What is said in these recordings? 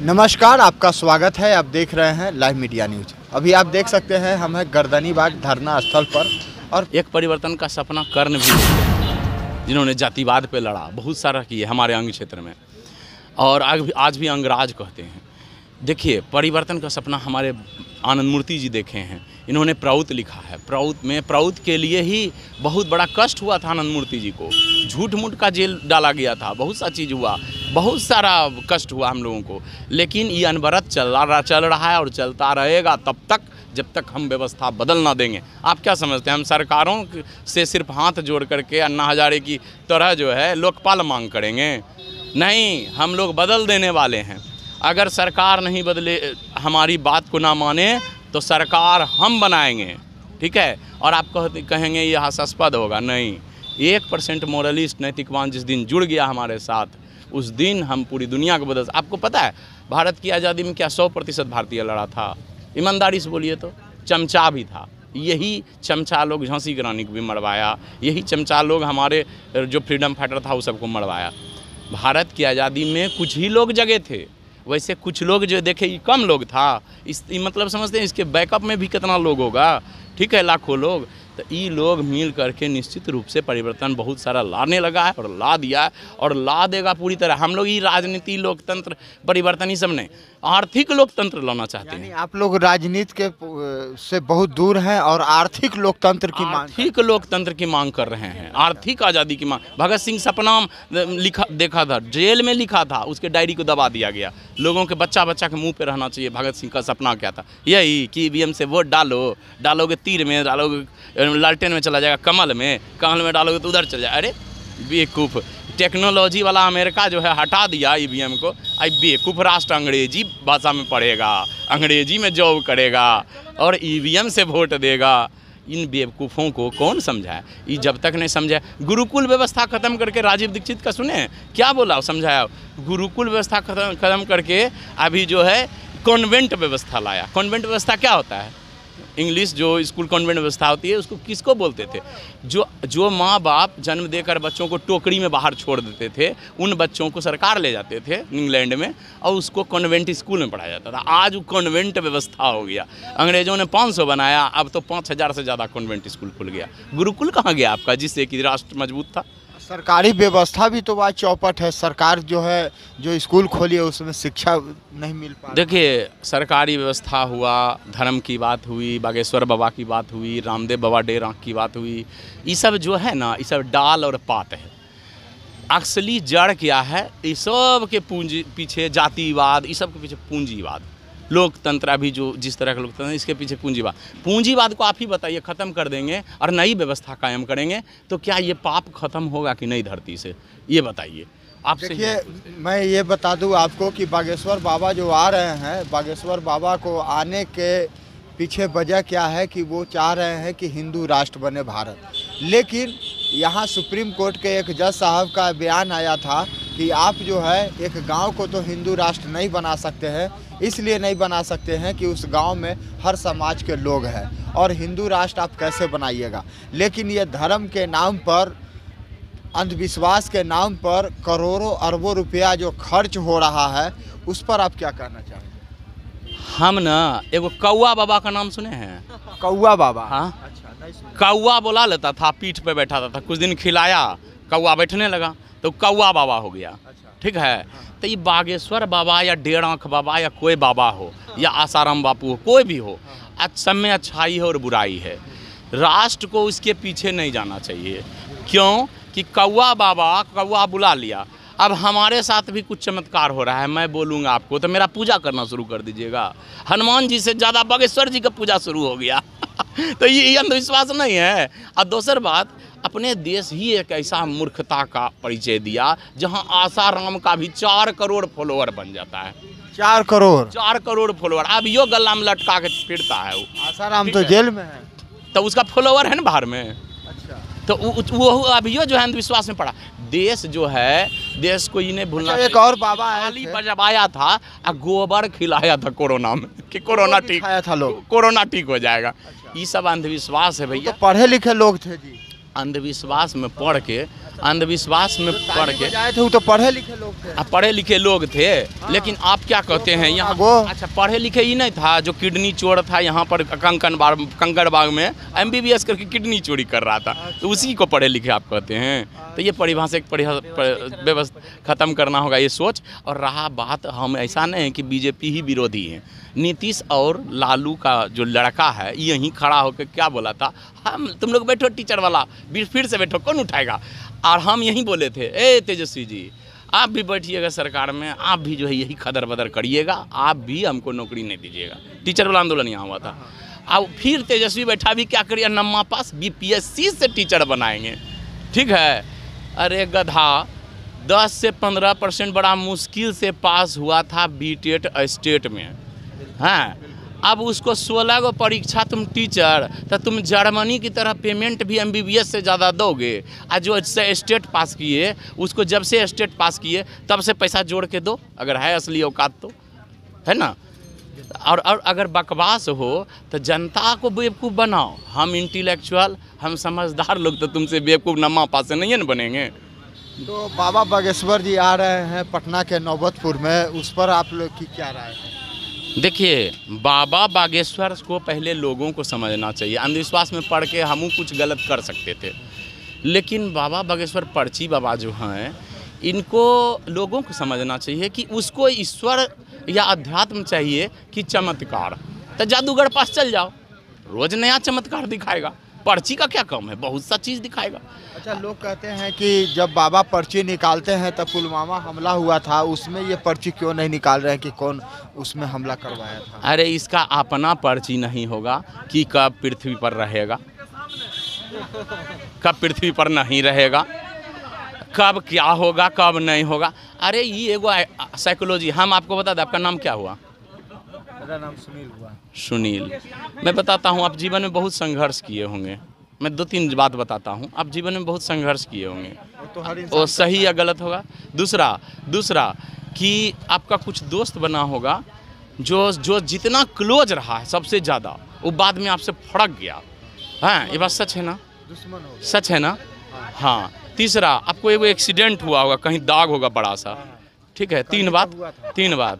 नमस्कार, आपका स्वागत है। आप देख रहे हैं लाइव मीडिया न्यूज। अभी आप देख सकते हैं हम हैं गर्दनीबाग धरना स्थल पर और एक परिवर्तन का सपना कर्ण भी देखे, जिन्होंने जातिवाद पे लड़ा, बहुत सारा किए हमारे अंग क्षेत्र में, और आज भी अंगराज कहते हैं। देखिए, परिवर्तन का सपना हमारे आनंद मूर्ति जी देखे हैं। इन्होंने प्रौत लिखा है। प्रौत के लिए ही बहुत बड़ा कष्ट हुआ था आनंद मूर्ति जी को। झूठ मूठ का जेल डाला गया था, बहुत सा चीज़ हुआ, बहुत सारा कष्ट हुआ हम लोगों को। लेकिन ये अनवरत चल रहा है और चलता रहेगा तब तक जब तक हम व्यवस्था बदल ना देंगे। आप क्या समझते हैं, हम सरकारों से सिर्फ हाथ जोड़ करके अन्ना हजारे की तरह जो है लोकपाल मांग करेंगे? नहीं, हम लोग बदल देने वाले हैं। अगर सरकार नहीं बदले, हमारी बात को ना माने, तो सरकार हम बनाएंगे, ठीक है? और आप कहेंगे ये हास्यास्पद होगा। नहीं, 1% मोरलिस्ट नैतिकवान जिस दिन जुड़ गया हमारे साथ, उस दिन हम पूरी दुनिया को बदल। आपको पता है भारत की आज़ादी में क्या 100% भारतीय लड़ा था? ईमानदारी से बोलिए तो चमचा भी था। यही चमचा लोग झांसी की रानी को भी मरवाया, यही चमचा लोग हमारे जो फ्रीडम फाइटर था उस सबको मरवाया। भारत की आज़ादी में कुछ ही लोग जगह थे, वैसे कुछ लोग जो देखे ये कम लोग था। मतलब समझते हैं इसके बैकअप में भी कितना लोग होगा, ठीक है, लाखों लोग। तो ये लोग मिल करके निश्चित रूप से परिवर्तन बहुत सारा लाने लगा है और ला दिया है और ला देगा पूरी तरह। हम लोग ये राजनीति, लोकतंत्र, परिवर्तन ही सब नहीं, आर्थिक लोकतंत्र लाना चाहते हैं। आप लोग राजनीति के से बहुत दूर हैं और आर्थिक लोकतंत्र की मांग कर रहे हैं। आर्थिक आज़ादी की मांग। भगत सिंह सपना देखा था, जेल में लिखा था, उसके डायरी को दबा दिया गया। लोगों के बच्चा के मुंह पे रहना चाहिए भगत सिंह का सपना क्या था, यही कि ईवीएम से वोट डालोगे तीर में, डालोगे लालटेन में चला जाएगा, कमल में डालोगे तो उधर चल जाए। अरे बेवकूफ़, टेक्नोलॉजी वाला अमेरिका जो है हटा दिया ईवीएम को। अब बेवकूफ़ राष्ट्र अंग्रेजी भाषा में पढ़ेगा, अंग्रेजी में जॉब करेगा और ईवीएम से वोट देगा। इन बेवकूफ़ों को कौन समझाए? ये जब तक नहीं समझाए। गुरुकुल व्यवस्था ख़त्म करके, राजीव दीक्षित का सुने क्या बोला, समझाया। गुरुकुल व्यवस्था ख़त्म करके अभी जो है कॉन्वेंट व्यवस्था लाया। कॉन्वेंट व्यवस्था क्या होता है? इंग्लिश जो स्कूल कॉन्वेंट व्यवस्था होती है उसको किसको बोलते थे? जो माँ बाप जन्म देकर बच्चों को टोकरी में बाहर छोड़ देते थे, उन बच्चों को सरकार ले जाते थे इंग्लैंड में और उसको कॉन्वेंट स्कूल में पढ़ाया जाता था। आज वो कॉन्वेंट व्यवस्था हो गया। अंग्रेज़ों ने 500 बनाया, अब तो 5000 से ज़्यादा कॉन्वेंट स्कूल खुल गया। गुरुकुल कहाँ गया आपका, जिससे कि राष्ट्र मजबूत था? सरकारी व्यवस्था भी तो आज चौपट है। सरकार जो है जो स्कूल खोली है उसमें शिक्षा नहीं मिल पा। देखिए, सरकारी व्यवस्था हुआ, धर्म की बात हुई, बागेश्वर बाबा की बात हुई, रामदेव बाबा डेरा की बात हुई, ये सब जो है ना, ये सब डाल और पात है। असली जड़ क्या है? ये सब के पीछे जातिवाद, ये सब के पीछे पूंजीवाद। लोकतंत्र अभी जो जिस तरह का लोकतंत्र, इसके पीछे पूंजीवाद को आप ही बताइए, ख़त्म कर देंगे और नई व्यवस्था कायम करेंगे तो क्या ये पाप खत्म होगा कि नहीं धरती से? ये बताइए आपसे। देखिए, मैं ये बता दूं आपको कि बागेश्वर बाबा जो आ रहे हैं, बागेश्वर बाबा को आने के पीछे वजह क्या है कि वो चाह रहे हैं कि हिंदू राष्ट्र बने भारत। लेकिन यहाँ सुप्रीम कोर्ट के एक जज साहब का बयान आया था कि आप जो है एक गांव को तो हिंदू राष्ट्र नहीं बना सकते हैं, इसलिए नहीं बना सकते हैं कि उस गांव में हर समाज के लोग हैं, और हिंदू राष्ट्र आप कैसे बनाइएगा? लेकिन ये धर्म के नाम पर, अंधविश्वास के नाम पर करोड़ों अरबों रुपया जो खर्च हो रहा है, उस पर आप क्या कहना चाहेंगे? हम ना एगो कौआ बाबा का नाम सुने हैं? कौआ बाबा? हाँ, कौआ बुला लेता था, पीठ पे बैठा था, कुछ दिन खिलाया, कौआ बैठने लगा तो कौआ बाबा हो गया, ठीक है? तो ये बागेश्वर बाबा या डेढ़ बाबा या कोई बाबा हो या आसाराम बापू हो, कोई भी हो, सब में अच्छाई है और बुराई है। राष्ट्र को उसके पीछे नहीं जाना चाहिए। क्यों कि कौआ बुला लिया। अब हमारे साथ भी कुछ चमत्कार हो रहा है। मैं बोलूँगा आपको तो मेरा पूजा करना शुरू कर दीजिएगा। हनुमान जी से ज़्यादा बागेश्वर जी का पूजा शुरू हो गया। तो ये अंधविश्वास नहीं है। और दूसरी बात, अपने देश ही एक ऐसा मूर्खता का परिचय दिया जहां आसाराम का भी 4 करोड़ फॉलोअर बन जाता है। 4 करोड़ फॉलोअर। अब यो गला में लटका के फिरता है वो। आसाराम तो जेल में है, तो उसका फॉलोअर है ना बाहर में। अच्छा, तो वो अभी जो है अंधविश्वास में पड़ा। देश जो है, देश को इन्हें भूलना। एक और बाबा खाली बजवाया था और गोबर खिलाया था कोरोना में कि कोरोना ठीक था, लोग कोरोना ठीक हो जाएगा। ये सब अंधविश्वास है भैया। तो पढ़े लिखे लोग थे जी। अंधविश्वास में पढ़ के अंधविश्वास में पड़ के आए थे वो तो पढ़े लिखे लोग थे। पढ़े लिखे लोग थे, लेकिन आप क्या कहते हैं यहाँ अच्छा पढ़े लिखे ही नहीं था, जो किडनी चोर था यहाँ पर कंकड़बाग में MBBS करके किडनी चोरी कर रहा था, तो उसी को पढ़े लिखे आप कहते हैं। तो ये परिभाषिक व्यवस्था ख़त्म करना होगा ये सोच। और रहा बात, हम ऐसा नहीं है कि बीजेपी ही विरोधी है। नीतीश और लालू का जो लड़का है यहीं खड़ा होकर क्या बोला था, हम तुम लोग बैठो टीचर वाला, फिर से बैठो, कौन उठाएगा। और हम यहीं बोले थे, ए तेजस्वी जी आप भी बैठिएगा सरकार में, आप भी जो है यही खदर बदर करिएगा, आप भी हमको नौकरी नहीं दीजिएगा। टीचर वाला आंदोलन यहाँ हुआ था। अब फिर तेजस्वी बैठा भी क्या करिए, नम्मा पास BPSC से टीचर बनाएंगे, ठीक है। अरे गधा, 10 से 15% बड़ा मुश्किल से पास हुआ था BTET स्टेट में, हाँ। अब उसको 16 गो परीक्षा तुम टीचर, तो तुम जर्मनी की तरह पेमेंट भी MBBS से ज़्यादा दोगे। और जो स्टेट पास किए उसको जब से स्टेट पास किए तब से पैसा जोड़ के दो, अगर है असली औकात तो, है ना। और अगर बकवास हो तो जनता को बेवकूफ़ बनाओ। हम इंटेलेक्चुअल, हम समझदार लोग तो तुमसे बेवकूफ़ नम्मा पास से नहीं न बनेंगे। तो बाबा बागेश्वर जी आ रहे हैं पटना के नौबतपुर में, उस पर आप लोग की क्या राय है? देखिए, बाबा बागेश्वर को पहले लोगों को समझना चाहिए। अंधविश्वास में पढ़ के हम कुछ गलत कर सकते थे, लेकिन बाबा बागेश्वर पर्ची बाबा जो हैं, इनको लोगों को समझना चाहिए कि उसको ईश्वर या अध्यात्म चाहिए कि चमत्कार। तो जादूगर पास चल जाओ, रोज़ नया चमत्कार दिखाएगा। पर्ची का क्या कम है, बहुत सा चीज़ दिखाएगा। अच्छा, लोग कहते हैं कि जब बाबा पर्ची निकालते हैं तब पुलवामा हमला हुआ था, उसमें ये पर्ची क्यों नहीं निकाल रहे हैं कि कौन उसमें हमला करवाया था? अरे इसका अपना पर्ची नहीं होगा कि कब पृथ्वी पर रहेगा, कब पृथ्वी पर नहीं रहेगा, कब क्या होगा कब नहीं होगा। अरे ये एगो साइकोलॉजी। हम आपको बता दें, आपका नाम क्या हुआ? मेरा नाम सुनील हुआ। सुनील, मैं बताता हूँ, आप जीवन में बहुत संघर्ष किए होंगे। मैं 2-3 बात बताता हूँ, आप जीवन में बहुत संघर्ष किए होंगे, वो सही या गलत होगा। दूसरा कि आपका कुछ दोस्त बना होगा जो जितना क्लोज रहा है सबसे ज़्यादा, वो बाद में आपसे फड़क गया। हाँ, ये बात सच है ना? दुश्मन हो गया। सच है ना? हाँ। तीसरा, आपको एगो एक्सीडेंट हुआ होगा, कहीं दाग होगा बड़ा सा, ठीक है। 3 बात।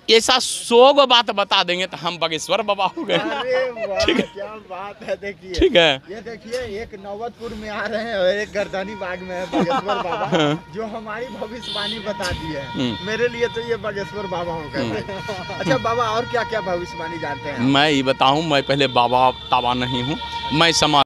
ऐसा 100 गो बात बता देंगे तो हम बागेश्वर बाबा हो गए। ठीक है, क्या बात है। देखिए, ठीक है, ये देखिए, एक नौबतपुर में आ रहे हैं और एक गर्दनी बाग में है बागेश्वर बाबा, जो हमारी भविष्यवाणी बता दी है। मेरे लिए तो ये बागेश्वर बाबा हो गए। अच्छा बाबा, और क्या क्या भविष्यवाणी जानते हैं? मैं ये बताऊं, मैं पहले बाबा ताबा नहीं हूँ, मैं समाज